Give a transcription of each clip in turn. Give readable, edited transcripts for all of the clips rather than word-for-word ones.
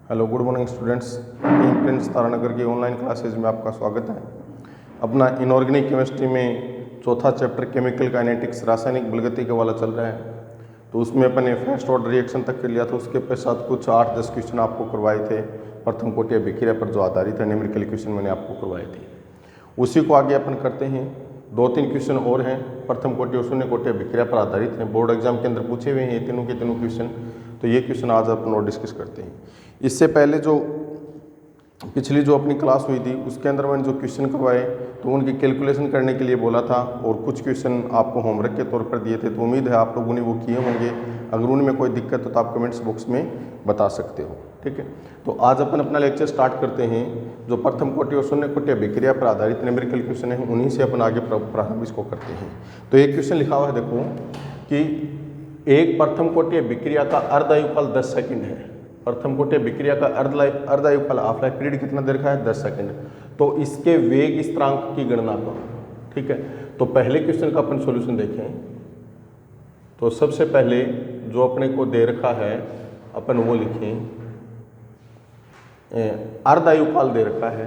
Hello good morning students. Prince Taranagar की online classes में आपका स्वागत है। अपना इनऑर्गेनिक केमिस्ट्री में चौथा चैप्टर केमिकल काइनेटिक्स रासायनिक बलगतिकी वाला चल रहा है। तो उसमें अपने फर्स्ट ऑर्डर रिएक्शन तक कर लिया था। उसके पश्चात कुछ 8-10 क्वेश्चन आपको करवाए थे प्रथम कोटि अभिक्रिया पर जो आधारित है, न्यूमेरिकल क्वेश्चन मैंने आपको करवाए थे। उसी को आगे अपन करते हैं। 2-3 क्वेश्चन और हैं प्रथम कोटि और शून्य कोटि अभिक्रिया पर आधारित हैं। बोर्ड एग्जाम के अंदर पूछे हुए हैं तीनों के तीनों क्वेश्चन। तो ये क्वेश्चन आज अपन और डिस्कस करते हैं। इससे पहले जो पिछली जो अपनी क्लास हुई थी उसके अंदर मैंने जो क्वेश्चन करवाए तो उनकी कैलकुलेशन करने के लिए बोला था और कुछ क्वेश्चन आपको होमवर्क के तौर पर दिए थे। तो उम्मीद है आप लोगों ने वो किए होंगे। अगर उनमें कोई दिक्कत हो तो आप कमेंट्स बॉक्स में बता सकते हो, ठीक है। तो आज अपन अपना लेक्चर स्टार्ट करते हैं। जो प्रथम कोटि और शून्य कोटि अभिक्रिया पर आधारित न्यूमेरिकल क्वेश्चन है उन्हीं से अपन आगे प्रारंभ इसको करते हैं। तो एक क्वेश्चन लिखा हुआ है, देखो कि एक प्रथम कोटि अभिक्रिया का अर्ध आयुकाल 10 सेकंड है। प्रथम कोटि अभिक्रिया का अर्ध आयुकाल हाफ लाइफ पीरियड कितना दे रखा है? 10 सेकंड। तो इसके वेग स्थिरांक की गणना करो, ठीक है। तो पहले क्वेश्चन का अपन सॉल्यूशन देखें। तो सबसे पहले जो अपने को दे रखा है अपन वो लिखें। अर्ध आयुकाल दे रखा है।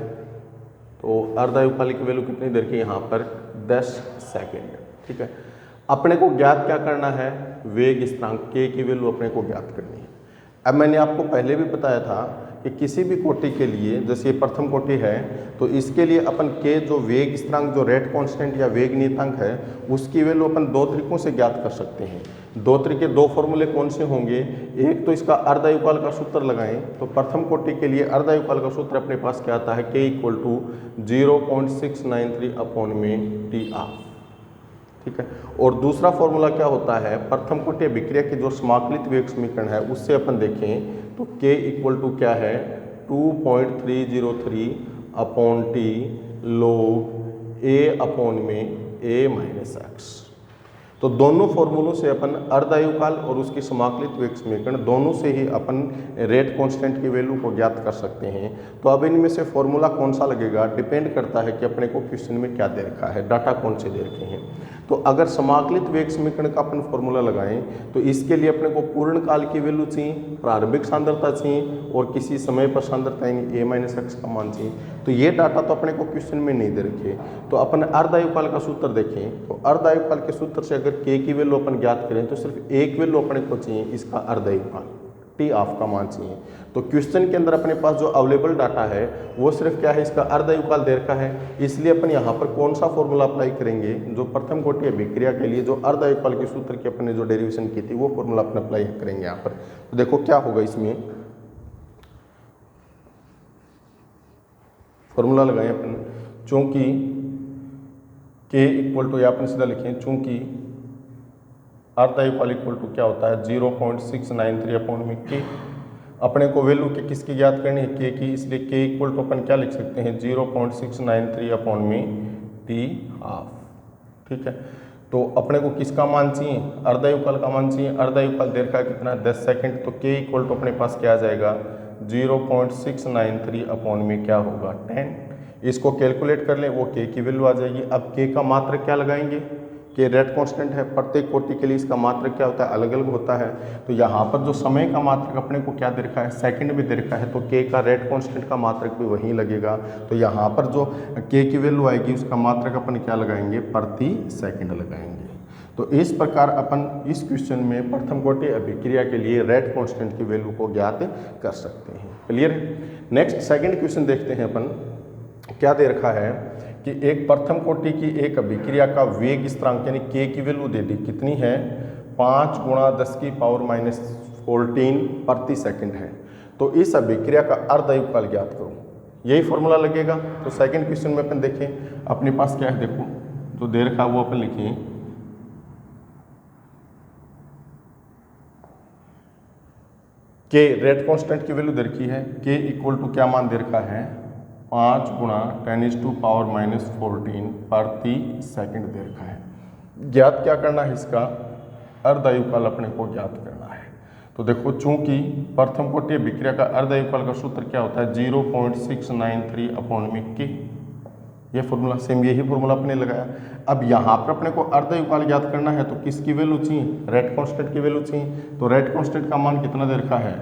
तो अर्ध आयुकाल की वैल्यू कितनी दे रखी है यहाँ पर? 10 सेकंड, ठीक है। अपने को ज्ञात क्या करना है? वेग स्थिरांक के की वैल्यू अपने को ज्ञात करनी है। अब मैंने आपको पहले भी बताया था कि किसी भी कोटि के लिए, जैसे ये प्रथम कोटि है, तो इसके लिए अपन के जो वेग स्थिरांक जो रेट कांस्टेंट या वेग नियतांक है उसकी वैल्यू अपन दो तरीकों से ज्ञात कर सकते हैं। दो तरीके, दो फॉर्मूले कौन से होंगे? एक तो इसका अर्ध आयुकाल का सूत्र लगाएं। तो प्रथम कोटि के लिए अर्ध आयुकाल का सूत्र अपने पास क्या आता है? के इक्वल टू 0.693 अपॉन में टी आर, ठीक है। और दूसरा फॉर्मूला क्या होता है? प्रथम कोटि अभिक्रिया की जो समाकलित वेग समीकरण है उससे अपन देखें तो k इक्वल टू क्या है? 2.303 upon T log a upon में a माइनस एक्स। तो दोनों फॉर्मूलों से अपन अर्ध आयुकाल और उसकी समाकलित वेग समीकरण दोनों से ही अपन रेट कांस्टेंट की वैल्यू को ज्ञात कर सकते हैं। तो अब इनमें से फॉर्मूला कौन सा लगेगा डिपेंड करता है कि अपने को क्वेश्चन में क्या दे रखा है, डाटा कौन से दे रखे हैं। तो अगर समाकलित वेग समीकरण का अपन फॉर्मूला लगाएं तो इसके लिए अपने को पूर्ण काल की वैल्यू चाहिए, प्रारंभिक सांद्रता चाहिए और किसी समय पर सांद्रता यानी a माइनस एक्स का मान चाहिए। तो ये डाटा तो अपने को क्वेश्चन में नहीं दे रखे। तो अपन अर्ध आयुकाल का सूत्र देखें। तो अर्ध आयुकाल के सूत्र से अगर k की वैल्यू अपन ज्ञात करें तो सिर्फ एक वैल्यू अपने को चाहिए, इसका अर्ध आयुकाल टी ऑफ का मान चाहिए। तो क्वेश्चन के अंदर अपने पास जो अवेलेबल डाटा है वो सिर्फ क्या है? इसका अर्ध आयुकाल दे रखा है। इसलिए अपन यहाँ पर कौन सा फॉर्मूला अप्लाई करेंगे? जो प्रथम कोटि अभिक्रिया के लिए जो अर्ध आयुकाल के सूत्र की अपन ने जो डेरिवेशन की थी वो फॉर्मूला अपन अप्लाई करेंगे यहाँ पर। तो देखो क्या होगा इसमें, फॉर्मूला लगाएं अपन। चूंकि k इक्वल टू, या अपन सीधा लिखें, चूंकि अर्ध आयुकाल इक्वल टू क्या होता है? 0.693 अपॉन में k। अपने को वैल्यू के किसकी ज्ञात करनी है? k की। इसलिए k इक्वल टू अपन क्या लिख सकते हैं? 0.693 अपॉन में टी हाफ, ठीक है। तो अपने को किसका मान चाहिए? अर्ध आयुकाल का मान चाहिए। अर्ध आयुकाल देर का कितना? 10 सेकंड। तो k इक्वल टू अपने पास क्या आ जाएगा? 0.693 अपॉन में क्या होगा? 10। इसको कैलकुलेट कर लें, वो k की वैल्यू आ जाएगी। अब k का मात्रक क्या लगाएंगे? कि रेट कांस्टेंट है, प्रत्येक कोटि के लिए इसका मात्रक क्या होता है? अलग अलग होता है। तो यहाँ पर जो समय का मात्रक अपने को क्या दे रखा है? सेकंड में दे रखा है। तो k का रेट कांस्टेंट का मात्रक भी वहीं लगेगा। तो यहाँ पर जो k की वैल्यू आएगी उसका मात्रक अपन क्या लगाएंगे? प्रति सेकंड लगाएंगे। तो इस प्रकार अपन इस क्वेश्चन में प्रथम कोटि अभिक्रिया के लिए रेट कांस्टेंट की वैल्यू को ज्ञात कर सकते हैं। क्लियर है? नेक्स्ट सेकंड क्वेश्चन देखते हैं अपन। क्या दे रखा है कि एक प्रथम कोटि की एक अभिक्रिया का वेग स्थिरांक यानी k की वैल्यू दे दी, कितनी है? 5 × 10⁻⁴ प्रति सेकंड है। तो इस अभिक्रिया का अर्ध आयुकाल ज्ञात करो, यही फॉर्मूला लगेगा। तो सेकंड क्वेश्चन में अपन देखें, अपने पास क्या है? देखो जो दे रखा है वो अपन लिखें। k रेट कांस्टेंट की वैल्यू दे रखी है। k इक्वल टू क्या मान दे रखा है? 5 × 10⁻⁴ प्रति सेकंड दे रखा है। ज्ञात क्या करना है? इसका अर्ध आयुकाल अपने को ज्ञात करना है। तो देखो चूंकि प्रथम कोटि अभिक्रिया का अर्ध आयुकाल का सूत्र क्या होता है? 0.693 अपॉन में k। ये फॉर्मूला सेम, यही फॉर्मूला अपने लगाया। अब यहाँ पर अपने को अर्ध आयुकाल ज्ञात करना है तो किसकी वैल्यू चाहिए? रेट कांस्टेंट की वैल्यू चाहिए। तो रेट कांस्टेंट का मान कितना दे रखा है?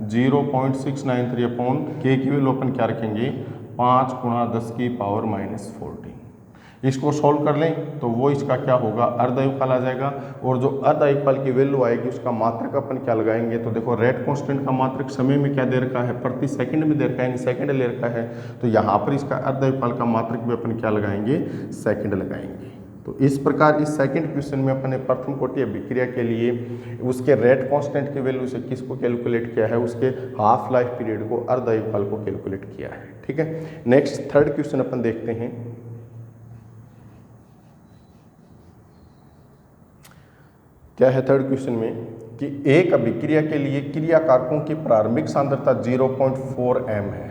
0.693 अपॉन के की वैल्यू अपन क्या रखेंगे 5 गुणा 10 की पावर -14। इसको सॉल्व कर लें तो वो इसका क्या होगा अर्धआयुकाल आ जाएगा, और जो अर्धआयुकाल की वैल्यू आएगी उसका मात्रक अपन क्या लगाएंगे, तो देखो रेट कांस्टेंट का मात्रक समय में क्या दे रखा है, प्रति सेकंड में दे रखा है, यानी सेकंड ले रखा है, तो यहाँ पर इसका अर्धआयुकाल का मात्रक भी अपन क्या लगाएंगे, सेकंड लगाएंगे। तो इस प्रकार इस सेकंड क्वेश्चन में अपने प्रथम कोटि अभिक्रिया के लिए उसके रेट कांस्टेंट की वैल्यू से किसको कैलकुलेट किया है, उसके हाफ लाइफ पीरियड को अर्धआयुकाल को कैलकुलेट किया है। ठीक है, नेक्स्ट थर्ड क्वेश्चन अपन देखते हैं। क्या है थर्ड क्वेश्चन में कि एक अभिक्रिया के लिए क्रिया कारकों की प्रारंभिक सांद्रता 0.4 m है।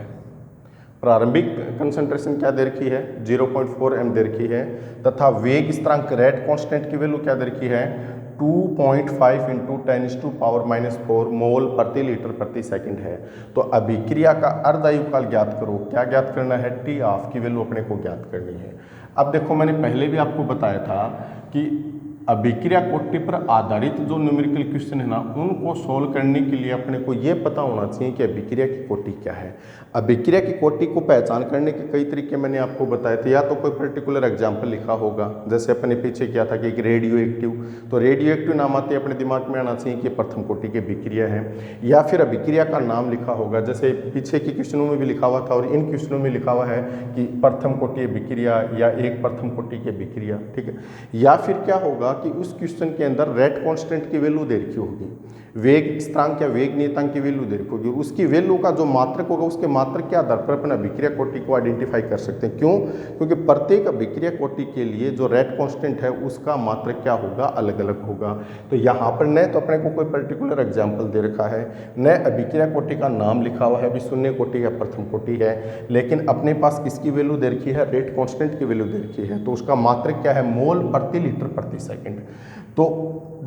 प्रारंभिक कंसंट्रेशन क्या दे रखी है 0.4 m दे रखी है, तथा वेग स्थिरांक रेट कांस्टेंट की वैल्यू क्या दे रखी है 2.5 इंटू 10⁻⁻⁴ मोल प्रति लीटर प्रति सेकंड है। तो अभिक्रिया का अर्धआयुकाल ज्ञात करो। क्या ज्ञात करना है, टी ऑफ की वैल्यू अपने को ज्ञात करनी है। अब देखो मैंने पहले भी आपको बताया था कि अभिक्रिया कोटि पर आधारित जो न्यूमेरिकल क्वेश्चन है ना, उनको सोल्व करने के लिए अपने को ये पता होना चाहिए कि अभिक्रिया की कोटि क्या है। अभिक्रिया की कोटि को पहचान करने के कई तरीके मैंने आपको बताए थे। या तो कोई पर्टिकुलर एग्जाम्पल लिखा होगा, जैसे अपने पीछे किया था कि एक रेडियो एक्टिव, तो रेडियो एक्टिव नाम आते अपने दिमाग में आना चाहिए कि प्रथम कोटि की अभिक्रिया है। या फिर अभिक्रिया का नाम लिखा होगा, जैसे पीछे के क्वेश्चनों में भी लिखा हुआ था और इन क्वेश्चनों में लिखा हुआ है कि प्रथम कोटि अभिक्रिया या एक प्रथम कोटि की अभिक्रिया। ठीक है, या फिर क्या होगा कि उस क्वेश्चन के अंदर रेट कांस्टेंट की वैल्यू दे रखी होगी, वेग स्थिरांक या वेग नियतांक की वैल्यू दे रखी होगी, उसकी वैल्यू का जो मात्रक होगा उसके मात्रक के आधार पर अपन अभिक्रिया कोटि को आइडेंटिफाई कर सकते हैं। क्यों? क्योंकि प्रत्येक अभिक्रिया कोटि के लिए जो रेट कांस्टेंट है उसका मात्रक क्या होगा, अलग अलग होगा। तो यहाँ पर न तो अपने को कोई पर्टिकुलर एग्जाम्पल दे रखा है, न अभिक्रिया कोटि का नाम लिखा हुआ है, अभी शून्य कोटि या प्रथम कोटि है, लेकिन अपने पास किसकी वैल्यू दे रखी है, रेट कांस्टेंट की वैल्यू दे रखी है। तो उसका मात्रक क्या है, मोल प्रति लीटर प्रति सेकंड। तो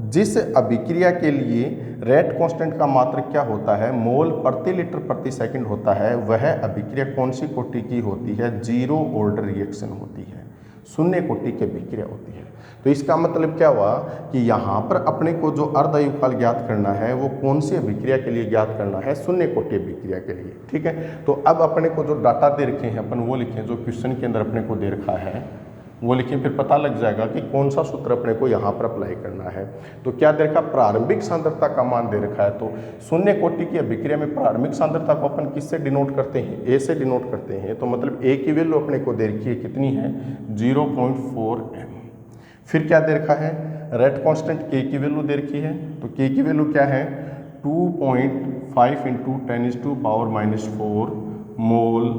जिस अभिक्रिया के लिए रेट कांस्टेंट का मात्रक क्या होता है, मोल प्रति लीटर प्रति सेकंड होता है, वह अभिक्रिया कौन सी कोटि की होती है, जीरो ऑर्डर रिएक्शन होती है, शून्य कोटि की अभिक्रिया होती है। तो इसका मतलब क्या हुआ कि यहाँ पर अपने को जो अर्धआयुकाल ज्ञात करना है वो कौन सी अभिक्रिया के लिए ज्ञात करना है, शून्य कोटि अभिक्रिया के लिए। ठीक है, तो अब अपने को जो डाटा दे रखे हैं अपन वो लिखें, जो क्वेश्चन के अंदर अपने को दे रखा है वो लिखें, फिर पता लग जाएगा कि कौन सा सूत्र अपने को यहाँ पर अप्लाई करना है। तो क्या दे रखा, प्रारंभिक सांद्रता का मान दे रखा है। तो शून्य कोटि की अभिक्रिया में प्रारंभिक सांद्रता को अपन किससे डिनोट करते हैं, ए से डिनोट करते हैं। तो मतलब ए की वैल्यू अपने को दे रखी है, कितनी है 0.4 m। फिर क्या दे रखा है, रेट कांस्टेंट के की वैल्यू दे रखी है। तो के की वैल्यू क्या है 2.5 इंटू 10⁻⁻⁴ मोल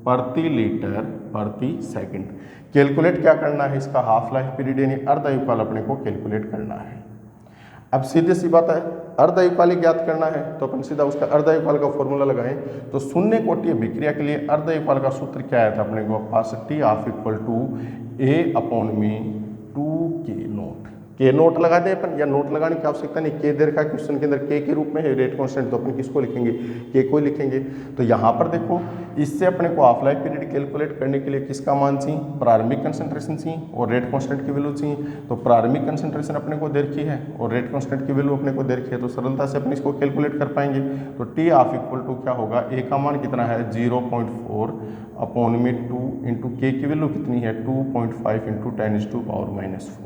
प्रति लीटर प्रति सेकंड। कैलकुलेट क्या करना है, इसका हाफ लाइफ पीरियड यानी अर्धआयुकाल अपने को कैलकुलेट करना है। अब सीधे सी बात है, अर्धआयुकाल ही ज्ञात करना है, तो अपन सीधा उसका अर्धआयुकाल का फॉर्मूला लगाएं। तो शून्य कोटि अभिक्रिया के लिए अर्धआयुकाल का सूत्र क्या आया था अपने को पास, T of equal to A upon में 2k0। के नोट लगा दें अपन, या नोट लगाने की आवश्यकता नहीं, के दे रखा है क्वेश्चन के अंदर, के के रूप में है रेट कांस्टेंट, तो अपन किसको लिखेंगे, के को लिखेंगे। तो यहाँ पर देखो इससे अपने को हाफ लाइफ पीरियड कैलकुलेट करने के लिए किसका मान चाहिए, प्रारंभिक कंसंट्रेशन चाहिए और रेट कांस्टेंट की वैल्यू चाहिए। तो प्रारंभिक कंसंट्रेशन अपने को दे रखी है और रेट कांस्टेंट की वैल्यू अपने को दे रखी है, तो सरलता से अपन इसको कैलकुलेट कर पाएंगे। तो टी ऑफ इक्वल टू क्या होगा, ए का मान कितना है 0.4 अपॉन में 2 इंटू के की वैल्यू कितनी है 2.5 इंटू 10⁻⁻⁴।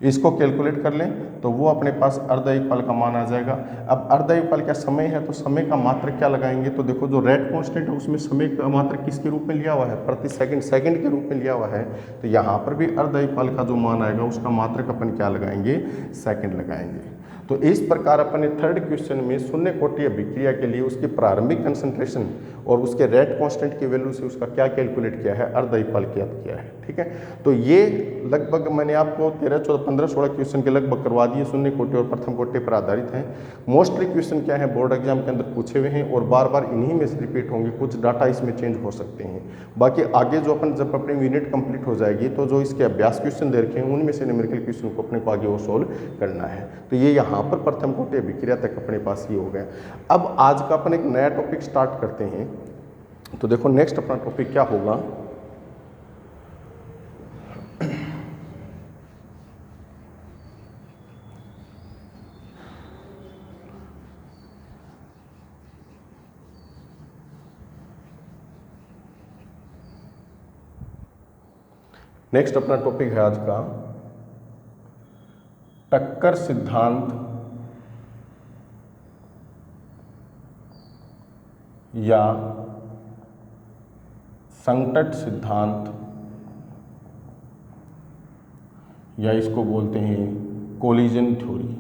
इसको कैलकुलेट कर लें तो वो अपने पास अर्धआयुकाल का मान आ जाएगा। अब अर्धआयुकाल क्या समय है, तो समय का मात्रक क्या लगाएंगे, तो देखो जो रेट कांस्टेंट है उसमें समय का मात्रक किसके रूप में लिया हुआ है, प्रति सेकंड, सेकंड के रूप में लिया हुआ है। तो यहाँ पर भी अर्धआयुकाल का जो मान आएगा उसका मात्रक अपन क्या लगाएंगे, सेकंड लगाएंगे। तो इस प्रकार अपन ने थर्ड क्वेश्चन में शून्य कोटि अभिक्रिया के लिए उसकी प्रारंभिक कंसंट्रेशन और उसके रेट कांस्टेंट की वैल्यू से उसका क्या कैलकुलेट किया है, अर्धआयुकाल ज्ञात किया है। ठीक है, तो ये लगभग मैंने आपको 13, 14, 15, 16 क्वेश्चन के लगभग करवा दिए, शून्य कोटि और प्रथम कोटि पर आधारित हैं। मोस्टली क्वेश्चन क्या है बोर्ड एग्जाम के अंदर पूछे हुए हैं और बार बार इन्हीं में से रिपीट होंगे, कुछ डाटा इसमें चेंज हो सकते हैं। बाकी आगे जो अपन जब अपनी यूनिट कंप्लीट हो जाएगी तो जो इसके अभ्यास क्वेश्चन दे रखे हैं उनमें से न्यूमेरिकल क्वेश्चन को अपने को आगे वो सोल्व करना है। तो ये यहाँ पर प्रथम कोटि अभिक्रिया तक अपने पास ये हो गया। अब आज का अपन एक नया टॉपिक स्टार्ट करते हैं। तो देखो नेक्स्ट अपना टॉपिक क्या होगा, नेक्स्ट अपना टॉपिक है आज का टक्कर सिद्धांत या संकट सिद्धांत, या इसको बोलते हैं कोलिजन थ्योरी।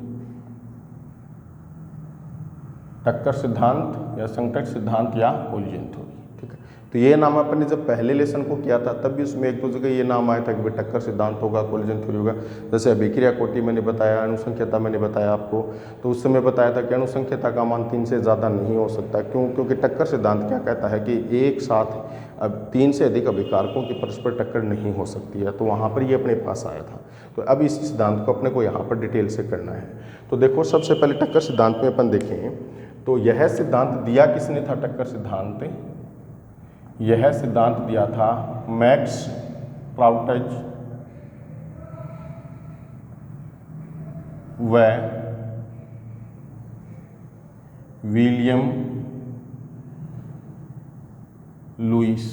टक्कर सिद्धांत या संकट सिद्धांत या कोलिजन थ्योरी, ठीक है। तो ये नाम अपन ने जब पहले लेसन को किया था तब भी उसमें एक दो जगह ये नाम आया था कि भाई टक्कर सिद्धांत होगा, कोलिजन थ्योरी होगा। जैसे अभिक्रिया कोटि मैंने बताया, अणुसंख्यता मैंने बताया आपको, तो उस समय बताया था कि अणुसंख्यता का मान 3 से ज़्यादा नहीं हो सकता। क्यों? क्योंकि टक्कर सिद्धांत क्या कहता है कि एक साथ अब 3 से अधिक अभिकारकों की परस्पर टक्कर नहीं हो सकती है। तो वहाँ पर ये अपने पास आया था। तो अब इस सिद्धांत को अपने को यहाँ पर डिटेल से करना है। तो देखो, सबसे पहले टक्कर सिद्धांत में अपन देखें तो यह सिद्धांत दिया किसने था? टक्कर सिद्धांत यह सिद्धांत दिया था मैक्स ट्राउटज व विलियम लुईस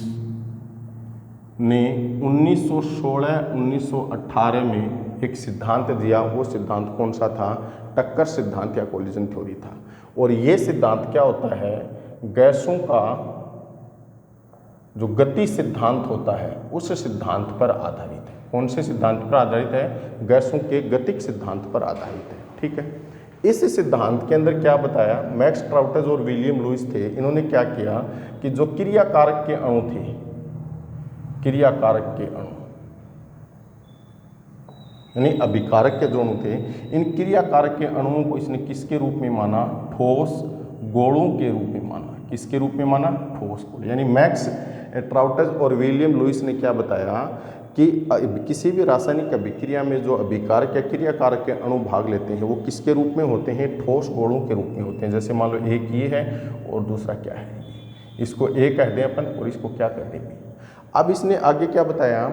ने 1916-1918 में एक सिद्धांत दिया। वो सिद्धांत कौन सा था? टक्कर सिद्धांत या कोलिजन थ्योरी था। और ये सिद्धांत क्या होता है? गैसों का जो गति सिद्धांत होता है उस सिद्धांत पर आधारित है। कौन से सिद्धांत पर आधारित है? गैसों के गतिक सिद्धांत पर आधारित है, ठीक है। इस सिद्धांत के अंदर क्या बताया? मैक्स ट्राउटज और विलियम लुईस थे, इन्होंने क्या किया कि जो क्रियाकारक के अणु थे, क्रियाकारक के अणु यानी अभिकारक के जो अणु थे, इन क्रियाकारक के अणुओं को इसने किसके रूप में माना? ठोस गोलों के रूप में माना। किसके रूप में माना? ठोस गोल। यानी मैक्स ट्राउटज और विलियम लुईस ने क्या बताया कि किसी भी रासायनिक अभिक्रिया में जो अभिकारक या क्रियाकारक के अणु भाग लेते हैं वो किसके रूप में होते हैं? ठोस गोलों के रूप में होते हैं। जैसे मान लो एक ये है और दूसरा क्या है, इसको ए कह दें अपन और इसको क्या कह देंगे। अब इसने आगे क्या बताया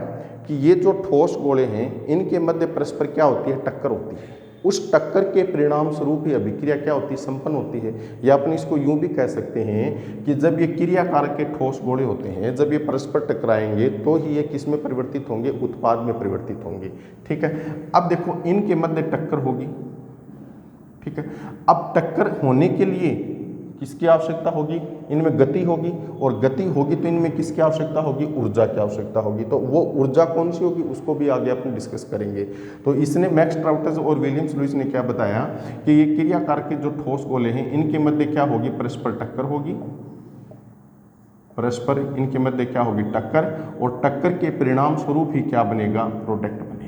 कि ये जो ठोस गोले हैं इनके मध्य परस्पर क्या होती है? टक्कर होती है। उस टक्कर के परिणाम स्वरूप ही अभिक्रिया क्या होती है? संपन्न होती है। या अपन इसको यूं भी कह सकते हैं कि जब ये क्रियाकारक के ठोस गोले होते हैं, जब ये परस्पर टकराएंगे तो ही ये किस में परिवर्तित होंगे? उत्पाद में परिवर्तित होंगे, ठीक है। अब देखो, इनके मध्य टक्कर होगी, ठीक है। अब टक्कर होने के लिए किसकी आवश्यकता होगी? इनमें गति होगी, और गति होगी तो इनमें किसकी आवश्यकता होगी? ऊर्जा की आवश्यकता होगी। तो वो ऊर्जा कौन सी होगी उसको भी आगे अपन डिस्कस करेंगे। तो इसने मैक्स ट्राउटज और विलियम लुईस ने क्या बताया कि ये क्रियाकारक के जो ठोस गोले हैं इनके मध्य क्या होगी? परस्पर टक्कर होगी। परस्पर इनके मध्य क्या होगी? टक्कर। और टक्कर के परिणाम स्वरूप ही क्या बनेगा? प्रोडक्ट बनेगा,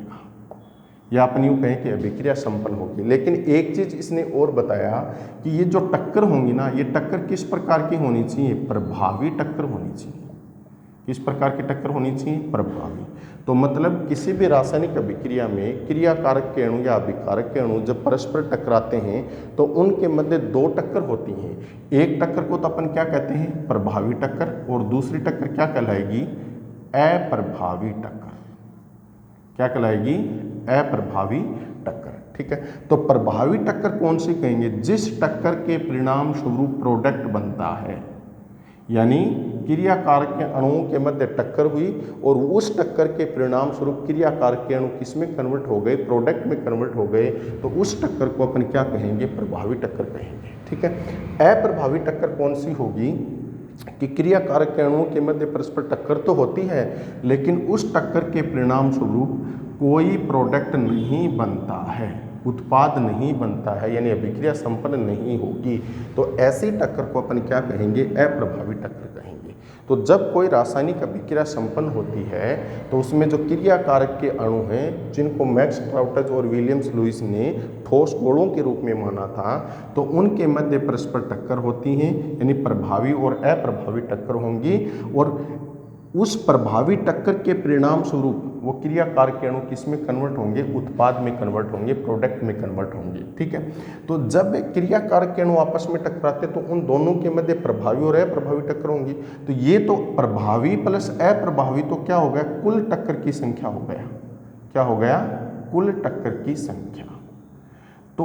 या अपन यूँ कहें कि अभिक्रिया संपन्न होगी। लेकिन एक चीज इसने और बताया कि ये जो टक्कर होंगी ना, ये टक्कर किस प्रकार की होनी चाहिए? प्रभावी टक्कर होनी चाहिए। किस प्रकार की टक्कर होनी चाहिए? प्रभावी। तो मतलब किसी भी रासायनिक अभिक्रिया में क्रियाकारक के अणु या अभिकारक के अणु जब परस्पर टकराते हैं तो उनके मध्य 2 टक्कर होती हैं। एक टक्कर को तो अपन क्या कहते हैं? प्रभावी टक्कर, और दूसरी टक्कर क्या कहलाएगी? अप्रभावी टक्कर। क्या कहलाएगी? अप्रभावी टक्कर, ठीक है। तो प्रभावी टक्कर कौन सी कहेंगे? जिस टक्कर के परिणाम स्वरूप प्रोडक्ट बनता है, यानी क्रियाकारक के अणुओं के मध्य टक्कर हुई और उस टक्कर के परिणाम स्वरूप क्रियाकारक के अणु किस में कन्वर्ट हो गए? प्रोडक्ट में कन्वर्ट हो गए। तो उस टक्कर को अपन क्या कहेंगे? प्रभावी टक्कर कहेंगे, ठीक है। अप्रभावी टक्कर कौन सी होगी कि क्रियाकारक के अणुओं के मध्य परस्पर टक्कर तो होती है, लेकिन उस टक्कर के परिणाम स्वरूप कोई प्रोडक्ट नहीं बनता है, उत्पाद नहीं बनता है, यानी अभिक्रिया संपन्न नहीं होगी। तो ऐसी टक्कर को अपन क्या कहेंगे? अप्रभावी टक्कर कहेंगे। तो जब कोई रासायनिक अभिक्रिया संपन्न होती है तो उसमें जो क्रियाकारक के अणु हैं, जिनको मैक्स ट्राउटज और विलियम लुईस ने ठोस गोलों के रूप में माना था, तो उनके मध्य परस्पर टक्कर होती हैं, यानी प्रभावी और अप्रभावी टक्कर होंगी। और उस प्रभावी टक्कर के परिणाम स्वरूप वो क्रियाकारक के अणु किस में कन्वर्ट होंगे? उत्पाद में कन्वर्ट होंगे, प्रोडक्ट में कन्वर्ट होंगे, ठीक है। तो जब क्रियाकारक के अणु आपस में टकराते तो उन दोनों के मध्य प्रभावी और अप्रभावी टक्कर होंगी। तो ये तो प्रभावी प्लस अप्रभावी तो क्या हो गया? कुल टक्कर की संख्या हो गया। क्या हो गया? कुल टक्कर की संख्या। तो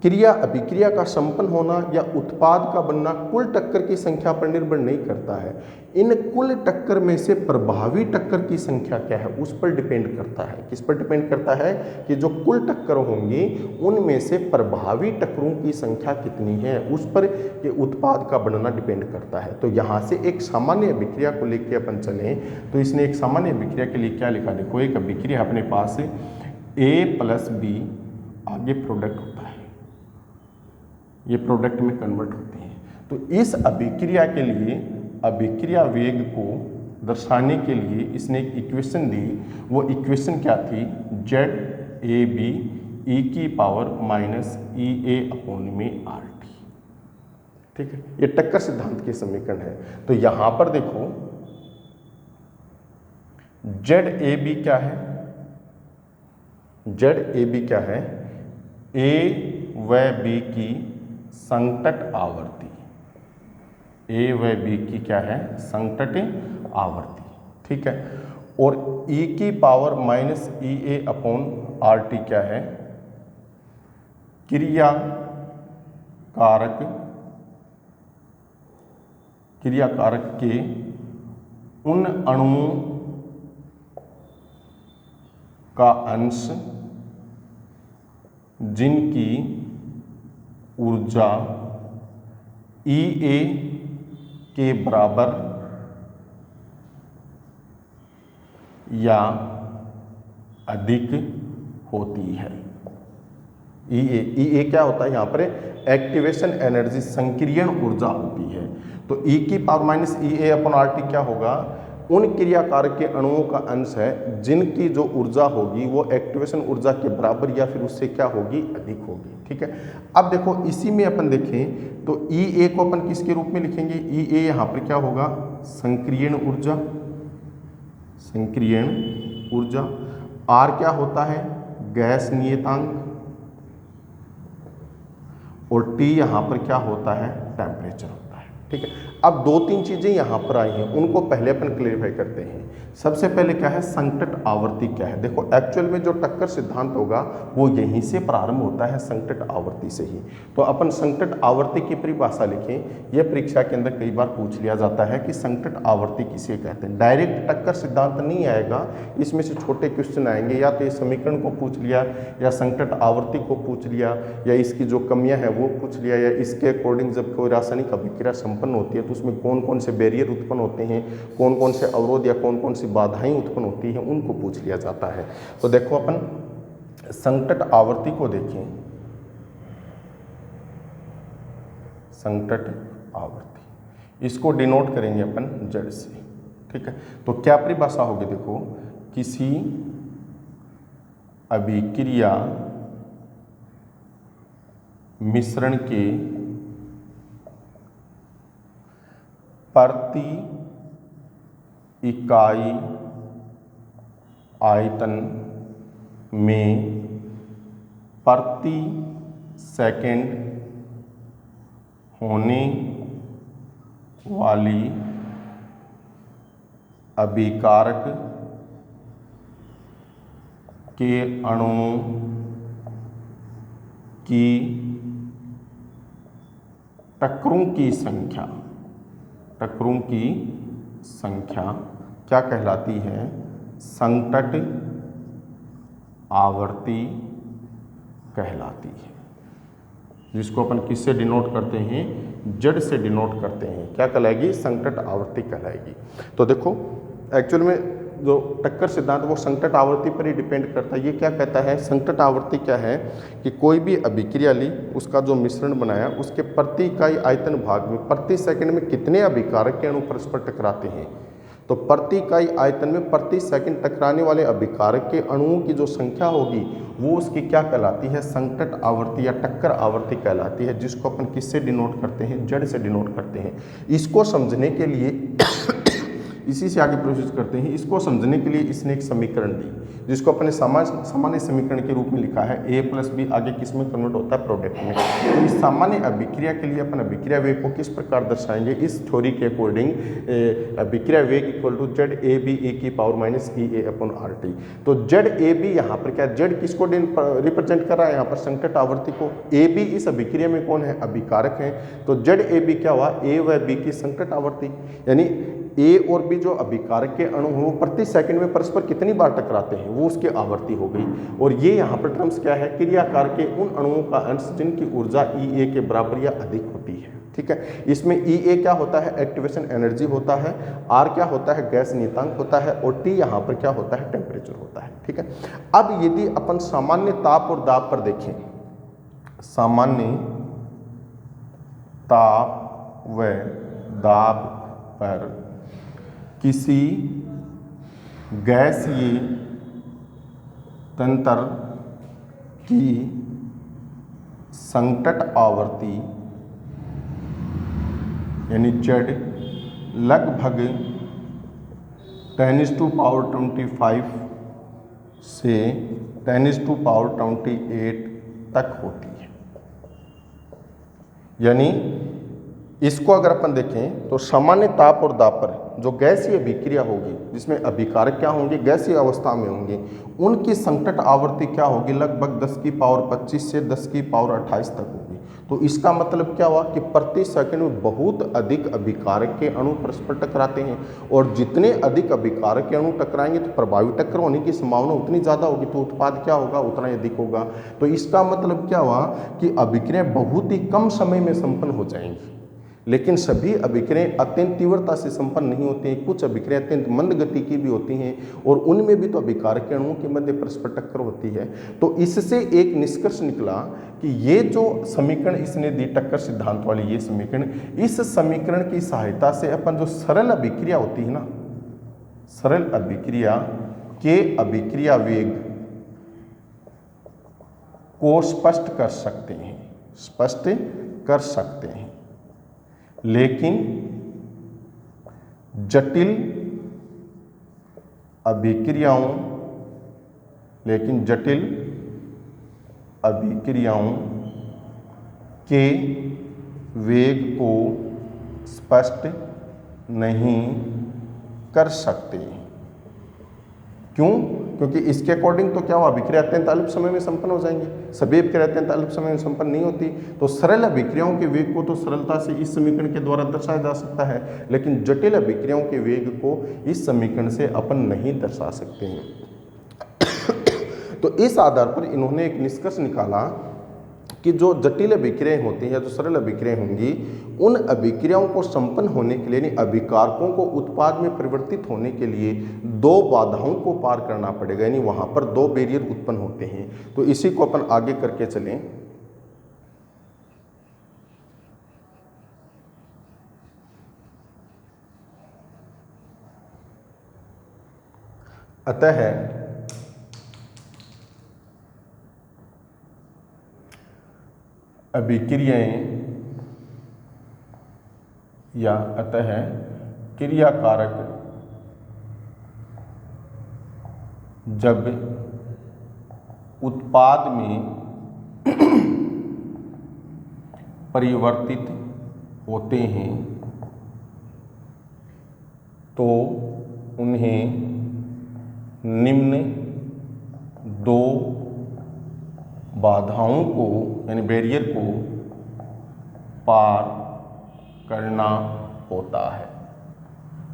क्रिया अभिक्रिया का संपन्न होना या उत्पाद का बनना कुल टक्कर की संख्या पर निर्भर नहीं करता है। इन कुल टक्कर में से प्रभावी टक्कर की संख्या क्या है उस पर डिपेंड करता है। किस पर डिपेंड करता है कि जो कुल टक्कर होंगी उनमें से प्रभावी टक्करों की संख्या कितनी है उस पर ये उत्पाद का बनना डिपेंड करता है। तो यहाँ से एक सामान्य अभिक्रिया को लेकर अपन चलें तो इसने एक सामान्य अभिक्रिया के लिए क्या लिखा, देखो एक अभिक्रिया अपने पास A+B आगे प्रोडक्ट होता है, ये प्रोडक्ट में कन्वर्ट होती हैं। तो इस अभिक्रिया के लिए अभिक्रिया वेग को दर्शाने के लिए इसने एक इक्वेशन दी। वो इक्वेशन क्या थी, ZAB e⁻⁻RT। ठीक है, ये टक्कर सिद्धांत के समीकरण है। तो यहां पर देखो ZAB क्या है, ZAB क्या है, A व B की संतत आवर्ती, A व B की क्या है, संतत आवर्ती। ठीक है, और e⁻⁻ क्या है, क्रिया कारक के उन अणुओं का अंश जिनकी ऊर्जा EA के बराबर या अधिक होती है। EA क्या होता है यहाँ पर, एक्टिवेशन एनर्जी, संक्रियण ऊर्जा होती है। तो e⁻⁻ क्या होगा, उन क्रिया कारक के अणुओं का अंश है जिनकी जो ऊर्जा होगी वो एक्टिवेशन ऊर्जा के बराबर या फिर उससे क्या होगी, अधिक होगी। ठीक है, अब देखो इसी में अपन देखें तो EA को अपन किसके रूप में लिखेंगे, EA यहाँ पर क्या होगा, संक्रियण ऊर्जा, संक्रियण ऊर्जा। R क्या होता है, गैस नियतांक, और T यहाँ पर क्या होता है, टेम्परेचर होता है। ठीक है, अब दो तीन चीजें यहाँ पर आई हैं, उनको पहले अपन क्लेरिफाई करते हैं। सबसे पहले क्या है, संतत आवर्ती क्या है। देखो एक्चुअल में जो टक्कर सिद्धांत होगा वो यहीं से प्रारंभ होता है, संतत आवर्ती से ही। तो अपन संतत आवर्ती की परिभाषा लिखें। यह परीक्षा के अंदर कई बार पूछ लिया जाता है कि संतत आवर्ती किसे कहते हैं। डायरेक्ट टक्कर सिद्धांत नहीं आएगा, इसमें से छोटे क्वेश्चन आएंगे, या तो ये समीकरण को पूछ लिया, या संतत आवर्ती को पूछ लिया, या इसकी जो कमियां हैं वो पूछ लिया, या इसके अकॉर्डिंग जब कोई रासायनिक अभिक्रिया संपन्न होती है तो उसमें कौन कौन से बैरियर उत्पन्न होते हैं, कौन कौन से अवरोध या कौन कौन सी बाधाएं उत्पन्न होती हैं, उनको पूछ लिया जाता है। तो देखो अपन संतत आवर्ती को देखें, संतत आवर्ती, इसको डिनोट करेंगे अपन Z से। ठीक है, तो क्या परिभाषा होगी, देखो किसी अभिक्रिया मिश्रण के प्रति इकाई आयतन में प्रति सेकंड होने वाली अभिकारक के अणुओं की टक्करों की संख्या, टक्करों की संख्या क्या कहलाती है, संतत आवर्ती कहलाती है, जिसको अपन किससे डिनोट करते हैं, Z से डिनोट करते हैं। क्या कहलाएगी, संतत आवर्ती कहलाएगी। तो देखो एक्चुअल में जो टक्कर सिद्धांत वो संतत आवर्ती पर ही डिपेंड करता है। ये क्या कहता है, संतत आवर्ती क्या है कि कोई भी अभिक्रिया ली, उसका जो मिश्रण बनाया, उसके प्रति इकाई आयतन भाग में प्रति सेकंड में कितने अभिकारक के अणु परस्पर टकराते हैं। तो प्रति इकाई आयतन में प्रति सेकंड टकराने वाले अभिकारक के अणुओं की जो संख्या होगी वो उसकी क्या कहलाती है, संतत आवर्ती या टक्कर आवर्ती कहलाती है, जिसको अपन किससे डिनोट करते हैं, Z से डिनोट करते हैं। इसको समझने के लिए इसी से आगे प्रोसीड करते हैं। इसको समझने के लिए इसने एक समीकरण दी जिसको अपने सामान्य समीकरण के रूप में लिखा है a प्लस बी, आगे किस में कन्वर्ट होता है, प्रोडक्ट में। तो इस सामान्य अभिक्रिया के लिए अपन अभिक्रिया वेग को किस प्रकार दर्शाएंगे, इस थ्योरी के अकॉर्डिंग अभिक्रिया वेग equal to Z A B e की power minus E A upon R T. तो जेड ए बी यहाँ पर क्या, जेड किसको रिप्रेजेंट कर रहा है, यहाँ पर संकट आवर्ती को। ए बी इस अभिक्रिया में कौन है, अभिकारक है। तो जेड ए बी क्या हुआ, ए व बी की संकट आवर्ती, यानी ए और बी जो अभिकारक के अणु हैं वो प्रति सेकंड में परस्पर कितनी बार टकराते हैं, वो उसकी आवर्ती हो गई। और ये यहाँ पर टर्म्स क्या है, क्रियाकार के उन अणुओं का अंश जिनकी ऊर्जा ई ए के बराबर या अधिक होती है। ठीक है, इसमें ई ए क्या होता है, एक्टिवेशन एनर्जी होता है, आर क्या होता है, गैस नियतांक होता है, और टी यहाँ पर क्या होता है, टेम्परेचर होता है। ठीक है, अब यदि अपन सामान्य ताप और दाब पर देखें, सामान्य ताप व दाब पर किसी गैसीय तंत्र की संकट आवर्ती यानी जेड लगभग 10⁻25 से 10⁻28 तक होती है। यानी इसको अगर अपन देखें तो सामान्य ताप और दाब पर जो गैसीय अभिक्रिया होगी जिसमें अभिकारक क्या होंगे, गैसीय अवस्था में होंगे, उनकी संकट आवर्ती क्या होगी, लगभग 10⁻25 से 10⁻28 तक होगी। तो इसका मतलब क्या हुआ कि प्रति सेकंड में बहुत अधिक अभिकारक के अणु परस्पर टकराते हैं, और जितने अधिक अभिकारक के अणु टकराएंगे तो प्रभावी टक्कर होने की संभावना उतनी ज़्यादा होगी, तो उत्पाद क्या होगा, उतना ही अधिक होगा। तो इसका मतलब क्या हुआ कि अभिक्रिया बहुत ही कम समय में संपन्न हो जाएंगी। लेकिन सभी अभिक्रियाएं अत्यंत तीव्रता से संपन्न नहीं होती हैं, कुछ अभिक्रियाएं अत्यंत मंद गति की भी होती हैं, और उनमें भी तो अभिकारक के अणुओं के मध्य परस्पर टक्कर होती है। तो इससे एक निष्कर्ष निकला कि ये जो समीकरण इसने दी टक्कर सिद्धांत वाली, ये समीकरण, इस समीकरण की सहायता से अपन जो सरल अभिक्रिया होती है ना, सरल अभिक्रिया के अभिक्रिया वेग को स्पष्ट कर सकते हैं, स्पष्ट कर सकते हैं। लेकिन जटिल अभिक्रियाओं के वेग को स्पष्ट नहीं कर सकते। क्यों? क्योंकि इसके अकॉर्डिंग तो क्या हुआ, अभिक्रिया अत्यंत अल्प समय में संपन्न हो जाएंगी, सभी अभिक्रिया अत्यंत अल्प समय में संपन्न नहीं होती। तो सरल अभिक्रियाओं के वेग को तो सरलता से इस समीकरण के द्वारा दर्शाया जा सकता है, लेकिन जटिल अभिक्रियाओं के वेग को इस समीकरण से अपन नहीं दर्शा सकते हैं। तो इस आधार पर इन्होंने एक निष्कर्ष निकाला कि जो जटिल अभिक्रियाएं होती हैं या जो सरल अभिक्रियाएं होंगी, उन अभिक्रियाओं को संपन्न होने के लिए, यानी अभिकारकों को उत्पाद में परिवर्तित होने के लिए दो बाधाओं को पार करना पड़ेगा, यानी वहां पर दो बैरियर उत्पन्न होते हैं। तो इसी को अपन आगे करके चलें। अतः अभिक्रियाएं या अतः क्रियाकारक जब उत्पाद में परिवर्तित होते हैं तो उन्हें निम्न दो बाधाओं को, यानी बैरियर को पार करना होता है।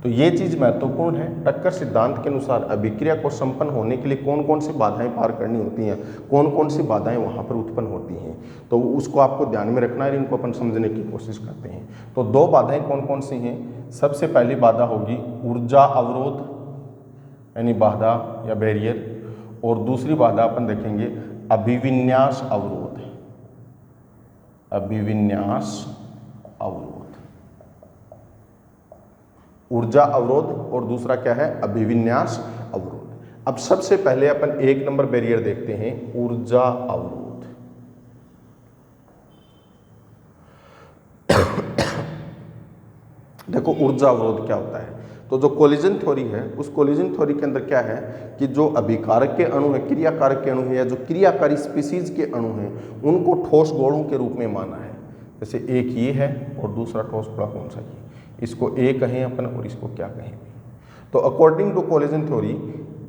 तो ये चीज़ महत्वपूर्ण है। टक्कर सिद्धांत के अनुसार अभिक्रिया को संपन्न होने के लिए कौन कौन सी बाधाएं पार करनी होती हैं, कौन कौन सी बाधाएं वहाँ पर उत्पन्न होती हैं, तो उसको आपको ध्यान में रखना है, इनको अपन समझने की कोशिश करते हैं। तो दो बाधाएं कौन कौन सी हैं? सबसे पहली बाधा होगी ऊर्जा अवरोध, यानी बाधा या बैरियर, और दूसरी बाधा अपन देखेंगे अभिविन्यास अवरोध, अभिविन्यास अवरोध। ऊर्जा अवरोध और दूसरा क्या है, अभिविन्यास अवरोध। अब सबसे पहले अपन एक नंबर बैरियर देखते हैं, ऊर्जा अवरोध। देखो ऊर्जा अवरोध क्या होता है। तो जो कोलिजन थ्योरी है, उस कोलिजन थ्योरी के अंदर क्या है कि जो अभिकारक के अणु है, क्रियाकारक के अणु है, या जो क्रियाकारी स्पीसीज के अणु हैं, उनको ठोस गोलों के रूप में माना है। जैसे एक ये है और दूसरा ठोस गोला कौन सा ये, इसको ए कहें अपन और इसको क्या कहें। तो अकॉर्डिंग टू कोलिजन थ्योरी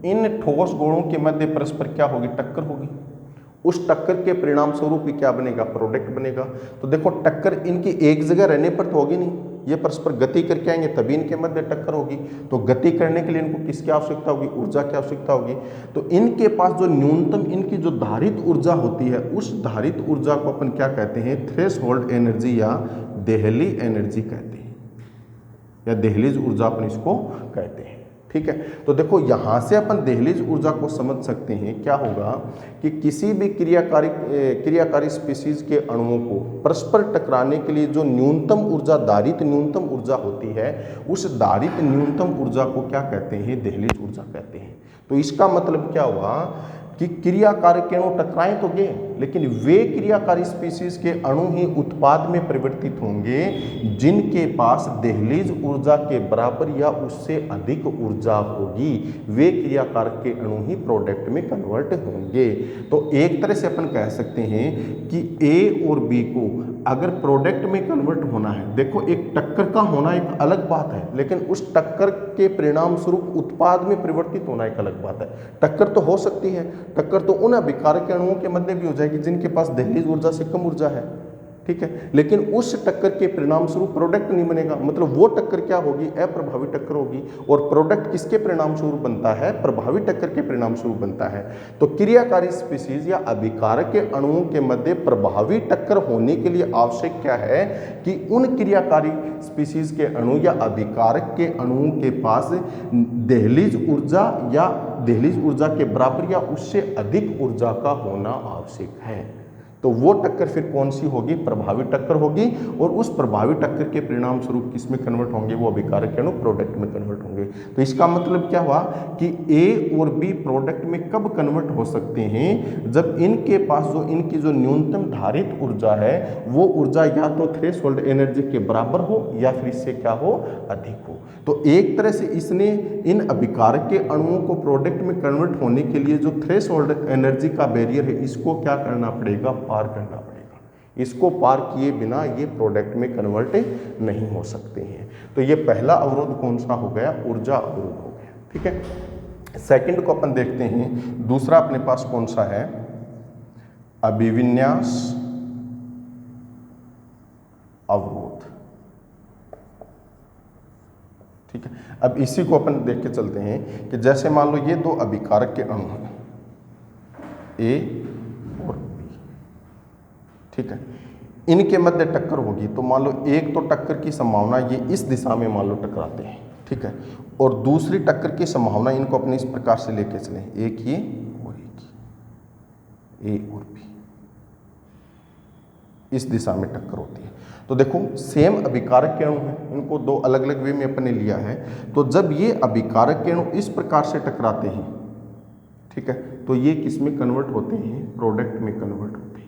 इन ठोस गोलों के मध्य परस्पर क्या होगी, टक्कर होगी। उस टक्कर के परिणाम स्वरूप ही क्या बनेगा, प्रोडक्ट बनेगा। तो देखो टक्कर इनकी एक जगह रहने पर तो होगी नहीं, ये परस्पर गति करके आएंगे तभी इनके मध्य टक्कर होगी। तो गति करने के लिए इनको किसकी आवश्यकता होगी, ऊर्जा की आवश्यकता होगी। तो इनके पास जो न्यूनतम इनकी जो धारित ऊर्जा होती है, उस धारित ऊर्जा को अपन क्या कहते हैं, थ्रेशहोल्ड एनर्जी या देहली एनर्जी कहते हैं, या दहलीज ऊर्जा अपन इसको कहते हैं। ठीक है, तो देखो यहां से अपन दहलीज ऊर्जा को समझ सकते हैं। क्या होगा कि किसी भी क्रियाकारी स्पीसीज के अणुओं को परस्पर टकराने के लिए जो न्यूनतम ऊर्जा, धारित न्यूनतम ऊर्जा होती है, उस धारित न्यूनतम ऊर्जा को क्या कहते हैं, दहलीज ऊर्जा कहते हैं। तो इसका मतलब क्या हुआ कि क्रियाकारी के अणु टकराएं तो गए, लेकिन वे क्रियाकारी स्पीसीज के अणु ही उत्पाद में परिवर्तित होंगे जिनके पास दहलीज ऊर्जा के बराबर या उससे अधिक ऊर्जा होगी। वे क्रियाकारक के अणु ही प्रोडक्ट में कन्वर्ट होंगे। तो एक तरह से अपन कह सकते हैं कि ए और बी को अगर प्रोडक्ट में कन्वर्ट होना है, देखो एक टक्कर का होना एक अलग बात है, लेकिन उस टक्कर के परिणाम स्वरूप उत्पाद में परिवर्तित होना एक अलग बात है। टक्कर तो हो सकती है, टक्कर तो उन अभिकारक अणुओं के मध्य भी हो जाएगी जिनके पास दहलीज ऊर्जा से कम ऊर्जा है। ठीक है, लेकिन उस टक्कर के परिणाम स्वरूप प्रोडक्ट नहीं बनेगा। मतलब वो टक्कर क्या होगी, अप्रभावी टक्कर होगी। और प्रोडक्ट किसके परिणाम स्वरूप बनता है, प्रभावी टक्कर के परिणाम स्वरूप बनता है। तो क्रियाकारी स्पीसीज या अभिकारक के अणुओं के मध्य प्रभावी टक्कर होने के लिए आवश्यक क्या है कि उन क्रियाकारी स्पीसीज के अणु या अभिकारक के अणुओं के पास दहलीज ऊर्जा या दहलीज ऊर्जा के बराबर या उससे अधिक ऊर्जा का होना आवश्यक है। तो वो टक्कर फिर कौन सी होगी, प्रभावी टक्कर होगी। और उस प्रभावी टक्कर के परिणाम स्वरूप किस में कन्वर्ट होंगे, वो अभिकारक के अणु प्रोडक्ट में कन्वर्ट होंगे। तो इसका मतलब क्या हुआ कि ए और बी प्रोडक्ट में कब कन्वर्ट हो सकते हैं, जब इनके पास जो इनकी जो न्यूनतम धारित ऊर्जा है, वो ऊर्जा या तो थ्रेशहोल्ड एनर्जी के बराबर हो या फिर इससे क्या हो, अधिक हो। तो एक तरह से इसने इन अभिकारक के अणुओं को प्रोडक्ट में कन्वर्ट होने के लिए जो थ्रेशहोल्ड एनर्जी का बैरियर है, इसको क्या करना पड़ेगा, पार करना पड़ेगा। इसको पार किए बिना ये प्रोडक्ट में कन्वर्ट नहीं हो सकते हैं। तो ये पहला अवरोध कौन सा हो गया, ऊर्जा अवरोध हो गया। ठीक है, सेकंड को अपन देखते हैं। दूसरा अपने पास कौन सा है, अभिविन्यास अवरोध। ठीक है, अब इसी को अपन देख के चलते हैं कि जैसे मान लो ये दो अभिकारक के अणु हैं, ए और बी। ठीक है, इनके मध्य टक्कर होगी। तो मान लो एक तो टक्कर की संभावना ये इस दिशा में मान लो टकराते हैं। ठीक है, और दूसरी टक्कर की संभावना इनको अपने इस प्रकार से लेके चले, एक ये और एक ये, ए और बी, इस दिशा में टक्कर होती है। तो देखो सेम अभिकारक के अणु हैं, इनको दो अलग अलग वे में अपने लिया है। तो जब ये अभिकारक के अणु इस प्रकार से टकराते हैं, ठीक है, तो ये किस में कन्वर्ट होते हैं, प्रोडक्ट में कन्वर्ट होते हैं।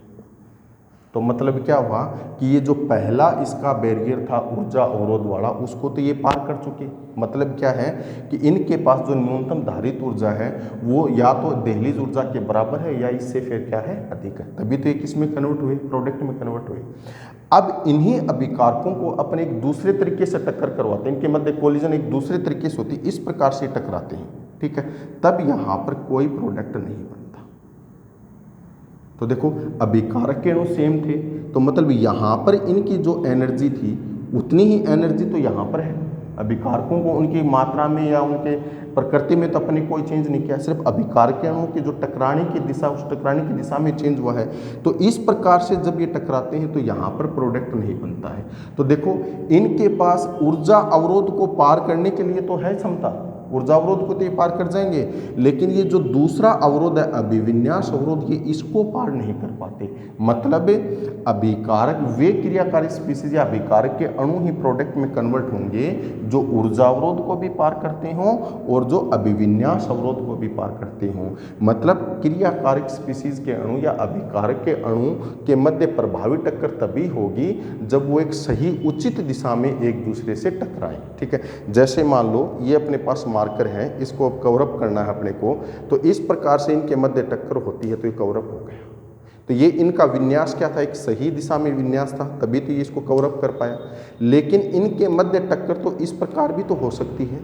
तो मतलब क्या हुआ कि ये जो पहला इसका बैरियर था ऊर्जा अवरोध वाला, उसको तो ये पार कर चुके। मतलब क्या है कि इनके पास जो न्यूनतम धारित ऊर्जा है वो या तो दहलीज ऊर्जा के बराबर है या इससे फिर क्या है, अधिक है। तभी तो ये किस में कन्वर्ट हुए, प्रोडक्ट में कन्वर्ट हुए। अब इन्हीं अभिकारकों को अपने एक दूसरे तरीके से टक्कर करवाते हैं, इनके मध्य कोलिजन एक दूसरे तरीके से होती है, इस प्रकार से टकराते हैं। ठीक है, तब यहाँ पर कोई प्रोडक्ट नहीं बनता। तो देखो अभिकारक के अणु सेम थे, तो मतलब यहाँ पर इनकी जो एनर्जी थी उतनी ही एनर्जी तो यहाँ पर है। अभिकारकों को उनकी मात्रा में या उनके प्रकृति में तो अपने कोई चेंज नहीं किया, सिर्फ अभिकारक के अणुओं की जो टकराने की दिशा, उस टकराने की दिशा में चेंज हुआ है। तो इस प्रकार से जब ये टकराते हैं तो यहाँ पर प्रोडक्ट नहीं बनता है। तो देखो इनके पास ऊर्जा अवरोध को पार करने के लिए तो है क्षमता, ऊर्जा अवरोध को तो ये पार कर जाएंगे, लेकिन ये जो दूसरा अवरोध है अभिविन्यास अवरोध, ये इसको पार नहीं कर पाते। मतलब अभिकारक वे क्रियाकारी स्पीसीज या अभिकारक के अणु ही प्रोडक्ट में कन्वर्ट होंगे जो ऊर्जा अवरोध को भी पार करते हों और जो अभिविन्यास अवरोध को भी पार करते हों। मतलब क्रियाकारक स्पीसीज के अणु या अभिकारक के अणु के मध्य प्रभावी टक्कर तभी होगी जब वो एक सही उचित दिशा में एक दूसरे से टकराएं। ठीक है, जैसे मान लो ये अपने पास मार्कर है, इसको अब कवर अप करना है अपने को, तो इस प्रकार से इनके मध्य टक्कर होती है तो ये कवर अप हो गया। तो ये इनका विन्यास क्या था, एक सही दिशा में विन्यास था, तभी तो ये इसको कवर अप कर पाया। लेकिन इनके मध्य टक्कर तो इस प्रकार भी तो हो सकती है।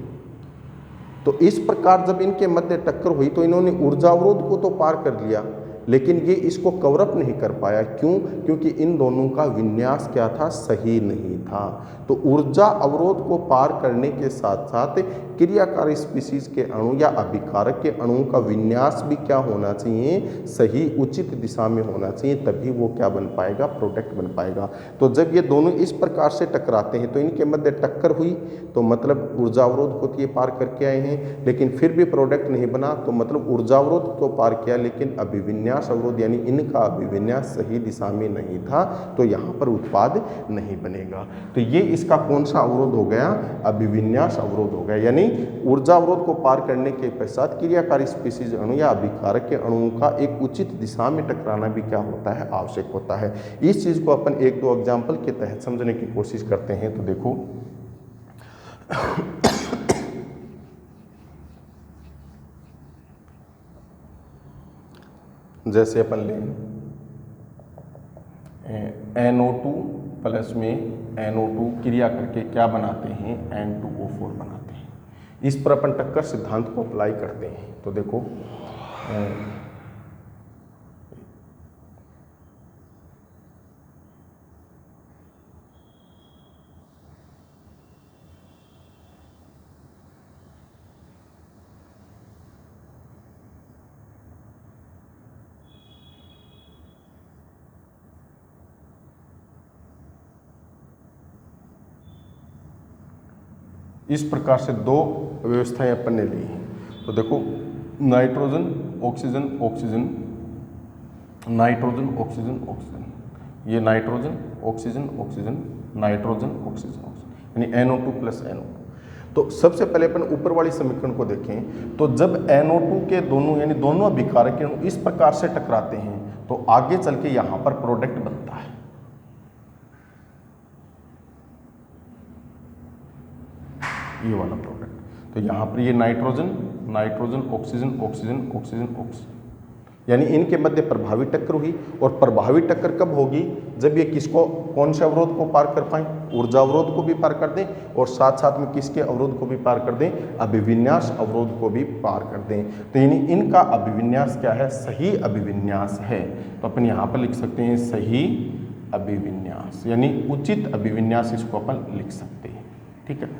तो इस प्रकार जब इनके मध्य टक्कर हुई तो इन्होंने ऊर्जा अवरोध को तो पार कर लिया, लेकिन ये इसको कवर अप नहीं कर पाया। क्यों? क्योंकि इन दोनों का विन्यास क्या था, सही नहीं था। तो ऊर्जा अवरोध को पार करने के साथ साथ क्रियाकारी स्पीसीज के अणु या अभिकारक के अणुओं का विन्यास भी क्या होना चाहिए, सही उचित दिशा में होना चाहिए, तभी वो क्या बन पाएगा, प्रोडक्ट बन पाएगा। तो जब ये दोनों इस प्रकार से टकराते हैं तो इनके मध्य टक्कर हुई, तो मतलब ऊर्जा अवरोध को तो ये पार करके आए हैं, लेकिन फिर भी प्रोडक्ट नहीं बना, तो मतलब ऊर्जा अवरोध तो पार किया लेकिन अभिविन्यास अवरोध यानी इनका अभिविन्यास सही दिशा में नहीं था, तो यहाँ पर उत्पाद नहीं बनेगा। तो ये इसका कौन सा अवरोध हो गया, अभिविन्यास अवरोध हो गया। यानी ऊर्जा अवरोध को पार करने के पश्चात क्रियाकारी स्पीसीज अणु या अभिकारक के अणुओं का एक उचित दिशा में टकराना भी क्या होता है, आवश्यक होता है। इस चीज को अपन एक दो एग्जाम्पल के तहत समझने की कोशिश करते हैं। तो देखो जैसे अपन लें NO2 प्लस में NO2 क्रिया करके क्या बनाते हैं, N2O4 बनाते हैं। इस पर अपन टक्कर सिद्धांत को अप्लाई करते हैं। तो देखो इस प्रकार से दो व्यवस्थाएं अपन ने ली हैं। तो देखो nitrogen oxygen oxygen, nitrogen oxygen oxygen, ये nitrogen oxygen oxygen, nitrogen oxygen oxygen, यानी NO2 प्लस NO2। तो सबसे पहले अपन ऊपर वाली समीकरण को देखें, तो जब NO2 के दोनों यानी दोनों अभिकारक अणु इस प्रकार से टकराते हैं तो आगे चल के यहाँ पर प्रोडक्ट बनता है। ये वाला प्रोडक्ट, तो यहाँ पर ये nitrogen nitrogen oxygen oxygen oxygen oxygen, यानी इनके मध्य प्रभावी टक्कर हुई। और प्रभावी टक्कर कब होगी, जब ये किसको, कौन से अवरोध को पार कर पाए, ऊर्जा अवरोध को भी पार कर दें और साथ साथ में किसके अवरोध को भी पार कर दें, अभिविन्यास अवरोध को भी पार कर दें। तो यानी इनका अभिविन्यास क्या है, सही अभिविन्यास है। तो अपन यहाँ पर लिख सकते हैं सही अभिविन्यास, यानी उचित अभिविन्यास, इसको अपन लिख सकते हैं। ठीक है,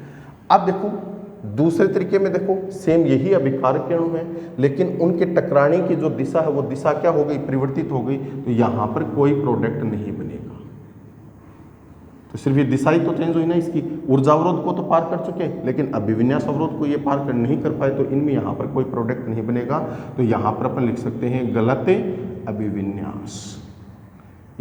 अब देखो दूसरे तरीके में देखो, सेम यही अभिकारक अणु है, लेकिन उनके टकराने की जो दिशा है वो दिशा क्या हो गई, परिवर्तित हो गई। तो यहां पर कोई प्रोडक्ट नहीं बनेगा। तो सिर्फ ये दिशा ही तो चेंज हुई ना इसकी, ऊर्जा अवरोध को तो पार कर चुके लेकिन अभिविन्यास अवरोध को ये पार कर नहीं कर पाए, तो इनमें यहाँ पर कोई प्रोडक्ट नहीं बनेगा। तो यहाँ पर अपन लिख सकते हैं गलत अभिविन्यास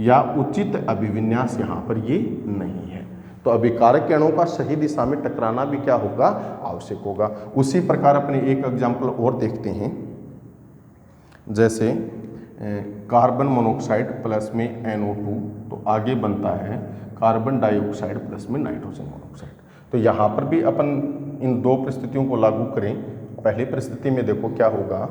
या उचित अभिविन्यास, यहाँ पर ये नहीं है। तो अभिकारक के अणुओं का सही दिशा में टकराना भी क्या होगा, आवश्यक होगा। उसी प्रकार अपने एक एग्जाम्पल और देखते हैं, जैसे कार्बन मोनोऑक्साइड प्लस में NO2, तो आगे बनता है कार्बन डाइऑक्साइड प्लस में नाइट्रोजन मोनोऑक्साइड। तो यहाँ पर भी अपन इन दो परिस्थितियों को लागू करें। पहली परिस्थिति में देखो क्या होगा,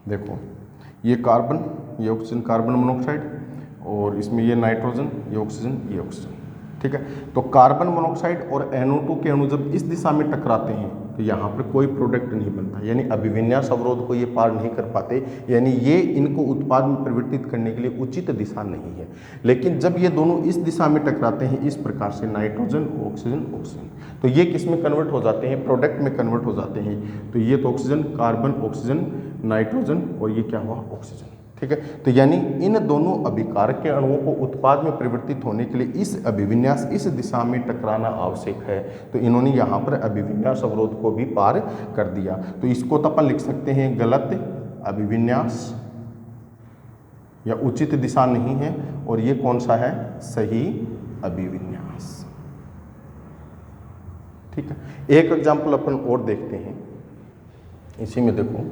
देखो ये कार्बन, ये ऑक्सीजन कार्बन मोनोऑक्साइड, और इसमें ये नाइट्रोजन, ये ऑक्सीजन, ये ऑक्सीजन। ठीक है। तो कार्बन मोनोऑक्साइड और NO2 के अणु जब इस दिशा में टकराते हैं तो यहाँ पर कोई प्रोडक्ट नहीं बनता, यानी अभिविन्यास अवरोध को ये पार नहीं कर पाते, यानी ये इनको उत्पाद में परिवर्तित करने के लिए उचित दिशा नहीं है। लेकिन जब ये दोनों इस दिशा में टकराते हैं इस प्रकार से नाइट्रोजन ऑक्सीजन ऑक्सीजन, तो ये किस में कन्वर्ट हो जाते हैं, प्रोडक्ट में कन्वर्ट हो जाते हैं। तो ये तो ऑक्सीजन, कार्बन, ऑक्सीजन, नाइट्रोजन और ये क्या हुआ, ऑक्सीजन। ठीक है। तो यानी इन दोनों अभिकारक के अणुओं को उत्पाद में परिवर्तित होने के लिए इस अभिविन्यास, इस दिशा में टकराना आवश्यक है। तो इन्होंने यहाँ पर अभिविन्यास अवरोध को भी पार कर दिया। तो इसको तो अपन लिख सकते हैं गलत अभिविन्यास या उचित दिशा नहीं है, और ये कौन सा है, सही अभिविन्यास। ठीक है। एक एग्जाम्पल अपन और देखते हैं इसी में, देखो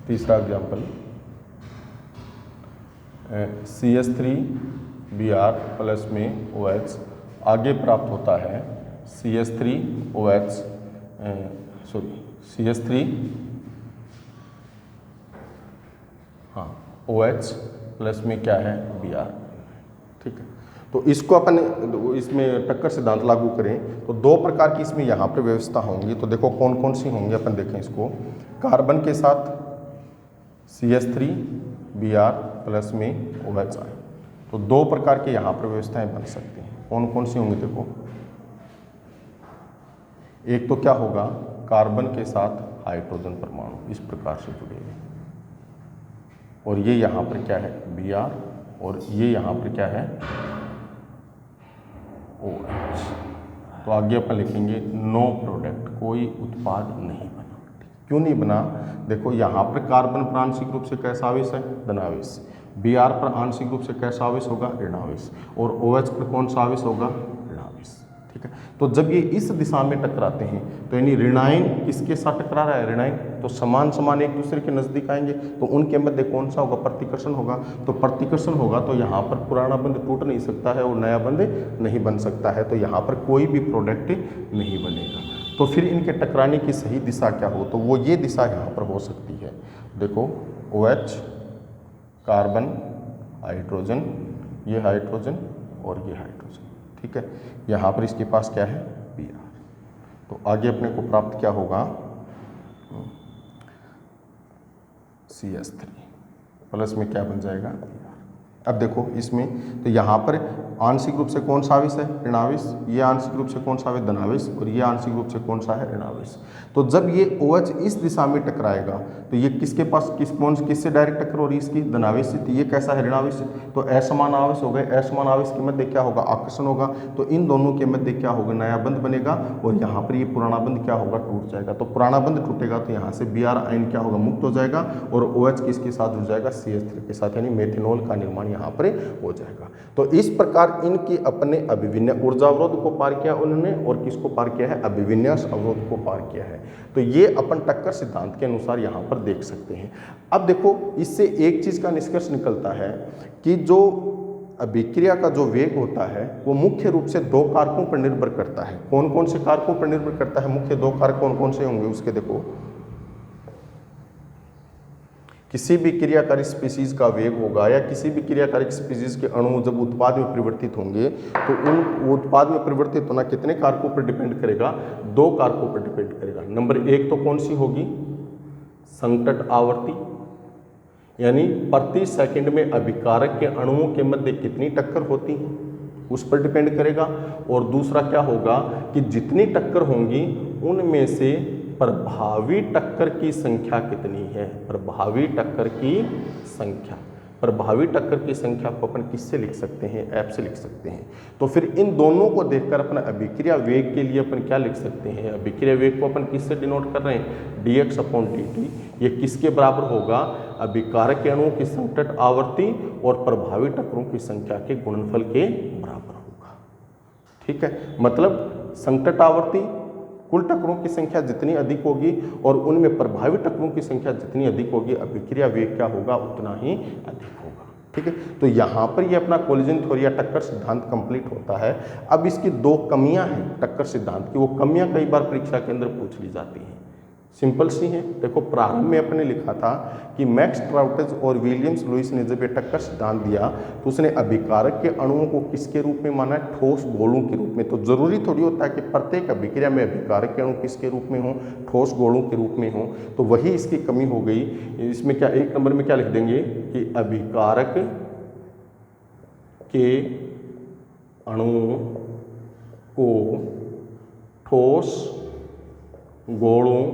तीसरा एग्जाम्पल, CH3Br प्लस में OH आगे प्राप्त होता है OH प्लस में क्या है, Br। ठीक है। तो इसको अपन इसमें टक्कर सिद्धांत लागू करें तो दो प्रकार की इसमें यहाँ पर व्यवस्था होंगी। तो देखो कौन कौन सी होंगी, अपन देखें इसको। कार्बन के साथ CH3Br प्लस में OH आए, तो दो प्रकार के यहाँ पर व्यवस्थाएं बन सकती हैं। कौन कौन सी होंगी, देखो एक तो क्या होगा, कार्बन के साथ हाइड्रोजन परमाणु इस प्रकार से जुड़े हुए, और ये यहाँ पर क्या है, Br, और ये यहाँ पर क्या है, OH। तो आगे अपन लिखेंगे नो प्रोडक्ट, कोई उत्पाद नहीं बना। क्यों नहीं बना, देखो यहाँ पर कार्बन पर आंशिक रूप से कैसा आवेश है, धनावेश। Br पर आंशिक रूप से कैसा आवेश होगा, ऋणावेश। और OH पर कौन सा आवेश होगा, ऋणावेश। ठीक है। तो जब ये इस दिशा में टकराते हैं तो यानी ऋणायन किसके साथ टकरा रहा है, ऋणायन, तो समान समान एक दूसरे के नजदीक आएंगे, तो उनके मध्य कौन सा होगा, प्रतिकर्षण होगा। तो प्रतिकर्षण होगा तो यहाँ पर पुराना बंध टूट नहीं सकता है और नया बंध नहीं बन सकता है, तो यहाँ पर कोई भी प्रोडक्ट नहीं बनेगा। तो फिर इनके टकराने की सही दिशा क्या हो, तो वो ये दिशा यहाँ पर हो सकती है। देखो OH, कार्बन, हाइड्रोजन, ये हाइड्रोजन और ये हाइड्रोजन। ठीक है। यहाँ पर इसके पास क्या है, Br। तो आगे अपने को प्राप्त क्या होगा, CH3 प्लस में क्या बन जाएगा, Br। अब देखो इसमें, तो यहाँ पर आंशिक रूप से कौन सा आवेश है, ऋणावेश। ये आंशिक रूप से कौन सा है, धनावेश। और ये आंशिक रूप से कौन सा है, ऋणावेश। तो जब ये OH इस दिशा में टकराएगा तो ये किसके पास किससे डायरेक्ट टक्कर हो रही है, इसकी धनावेश से। तो ये कैसा है, ऋणावेश। तो असमान आवेश हो गए, असमान आवेश के मध्य क्या होगा, आकर्षण होगा। तो इन दोनों के मध्य क्या होगा, नया बंध बनेगा, और यहाँ पर ये पुराना बंध क्या होगा, टूट जाएगा। तो पुराना बंध टूटेगा तो यहाँ से Br आयन क्या होगा, मुक्त हो जाएगा, और OH किसके साथ जुड़ जाएगा, CH3 के साथ, यानी मेथेनॉल का निर्माण यहाँ पर हो जाएगा। तो इस प्रकार इनकी अपने अभिविन्यास ऊर्जा अवरोध को पार किया उन्होंने, और किसको पार किया है, अभिविन्यास अवरोध को पार किया है। तो ये अपन टक्कर सिद्धांत के अनुसार यहाँ पर देख सकते हैं। अब देखो इससे एक चीज का निष्कर्ष निकलता है कि जो अभिक्रिया का जो वेग होता है वो मुख्य रूप से दो कारकों पर निर्भर करता है। कौन कौन से कारकों पर निर्भर करता है, मुख्य दो कारक कौन कौन से होंगे उसके, देखो किसी भी क्रियाकारी स्पीशीज का वेग होगा या किसी भी क्रियाकारी स्पीशीज के अणु जब उत्पाद में परिवर्तित होंगे तो उन उत्पाद में परिवर्तित होना कितने कारकों पर डिपेंड करेगा, दो कारकों पर डिपेंड करेगा। नंबर एक तो कौन सी होगी, संतत आवर्ती, यानी प्रति सेकंड में अभिकारक के अणुओं के मध्य कितनी टक्कर होती है उस पर डिपेंड करेगा। और दूसरा क्या होगा कि जितनी टक्कर होंगी उनमें से प्रभावी टक्कर की संख्या कितनी है, प्रभावी टक्कर की संख्या। प्रभावी टक्कर की संख्या को अपन किससे लिख सकते हैं, F से लिख सकते हैं। तो फिर इन दोनों को देखकर अपन अभिक्रिया वेग के लिए अपन क्या लिख सकते हैं, अभिक्रिया वेग को अपन किससे डिनोट कर रहे हैं, dx/dt। ये किसके बराबर होगा, अभिकारक के अणुओं की संतत आवर्ती और प्रभावी टक्करों की संख्या के गुणनफल के बराबर होगा। ठीक है, मतलब संतत आवर्ती कुल टक्करों की संख्या जितनी अधिक होगी और उनमें प्रभावी टक्करों की संख्या जितनी अधिक होगी, अभिक्रिया वेग क्या होगा, उतना ही अधिक होगा। ठीक है, तो यहाँ पर ये अपना कोलिजन थ्योरी या टक्कर सिद्धांत कंप्लीट होता है। अब इसकी दो कमियां हैं टक्कर सिद्धांत की, वो कमियां कई बार परीक्षा के अंदर पूछ ली जाती हैं। सिंपल सी है। देखो प्रारंभ में अपने लिखा था कि मैक्स ट्राउटेज और विलियम्स लुईस ने जब ये टक्कर सिद्धांत दिया तो उसने अभिकारक के अणुओं को किसके रूप में माना? ठोस गोलों के रूप में। तो जरूरी थोड़ी होता है कि प्रत्येक अभिक्रिया में अभिकारक के अणु किसके रूप में हो? ठोस गोलों के रूप में हो। तो वही इसकी कमी हो गई। इसमें क्या एक नंबर में क्या लिख देंगे कि अभिकारक के अणुओं को ठोस गोलों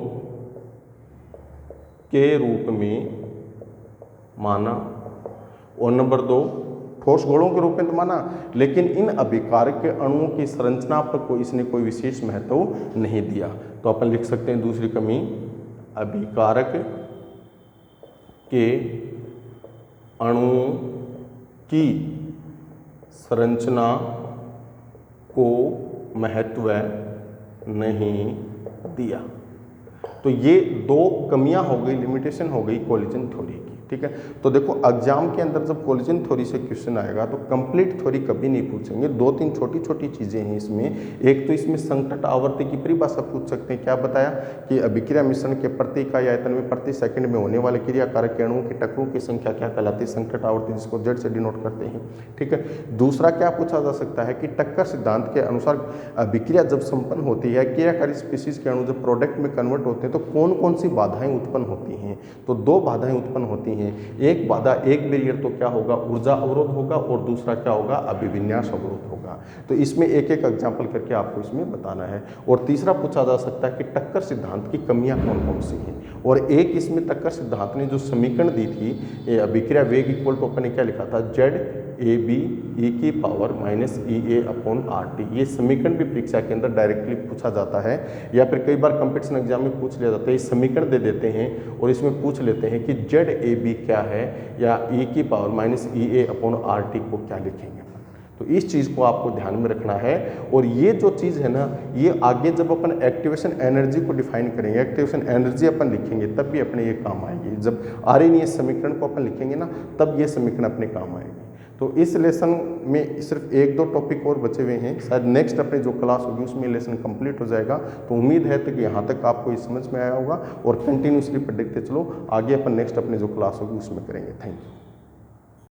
के रूप में माना। और नंबर 2, ठोस गोलों के रूप में तो माना, लेकिन इन अभिकारक के अणुओं की संरचना पर इसने कोई विशेष महत्व नहीं दिया। तो अपन लिख सकते हैं दूसरी कमी, अभिकारक के अणुओं की संरचना को महत्व नहीं दिया। तो ये 2 कमियां हो गई, लिमिटेशन हो गई कोलिजन थ्योरी की। ठीक है, तो देखो एग्जाम के अंदर जब कोलिजन थ्योरी से क्वेश्चन आएगा तो कंप्लीट थ्योरी कभी नहीं पूछेंगे। 2-3 छोटी छोटी चीजें हैं इसमें। एक तो इसमें संकट आवर्ती की परिभाषा पूछ सकते हैं। क्या बताया कि अभिक्रिया मिश्रण के प्रति इकाई आयतन में प्रति सेकंड में होने वाले क्रियाकारक के अणुओं के टक्करों की संख्या क्या कहलाती है? संकट आवर्ती, जिसको Z से डिनोट करते हैं। ठीक है, दूसरा क्या पूछा जा सकता है कि टक्कर सिद्धांत के अनुसार अभिक्रिया जब संपन्न होती है, क्रियाकारी स्पीशीज के अणु जब प्रोडक्ट में कन्वर्ट होते हैं तो कौन कौन सी बाधाएं उत्पन्न होती हैं? तो 2 बाधाएं उत्पन्न होती हैं। एक बाधा, एक बैरियर तो क्या होगा? ऊर्जा अवरोध होगा, और दूसरा क्या होगा? अभिविन्यास अवरोध होगा। तो इसमें एक एक एग्जाम्पल करके आपको इसमें बताना है। और तीसरा पूछा जा सकता है कि टक्कर सिद्धांत की कमियां कौन कौन सी हैं। और एक इसमें टक्कर सिद्धांत ने जो समीकरण दी थी, अभिक्रिया वेग इक्वल टू अपन ने क्या लिखा था? ZAB e⁻ ये समीकरण भी परीक्षा के अंदर डायरेक्टली पूछा जाता है, या फिर कई बार कंपटीशन एग्जाम में पूछ लिया जाता है। ये समीकरण दे देते हैं और इसमें पूछ लेते हैं कि ZAB क्या है, या e⁻ को क्या लिखेंगे। तो इस चीज़ को आपको ध्यान में रखना है। और ये जो चीज़ है ना, ये आगे जब अपन एक्टिवेशन एनर्जी को डिफाइन करेंगे, एक्टिवेशन एनर्जी अपन लिखेंगे, तब भी अपने ये काम आएगी। जब आर्यनीय समीकरण को अपन लिखेंगे ना, तब ये समीकरण अपने काम आएगी। तो इस लेसन में सिर्फ 1-2 टॉपिक और बचे हुए हैं। शायद नेक्स्ट अपनी जो क्लास होगी उसमें लेसन कंप्लीट हो जाएगा। तो उम्मीद है कि यहाँ तक आपको ये समझ में आया होगा, और कंटिन्यूसली पर देखते चलो, आगे अपन नेक्स्ट अपनी जो क्लास होगी उसमें करेंगे। Thank you.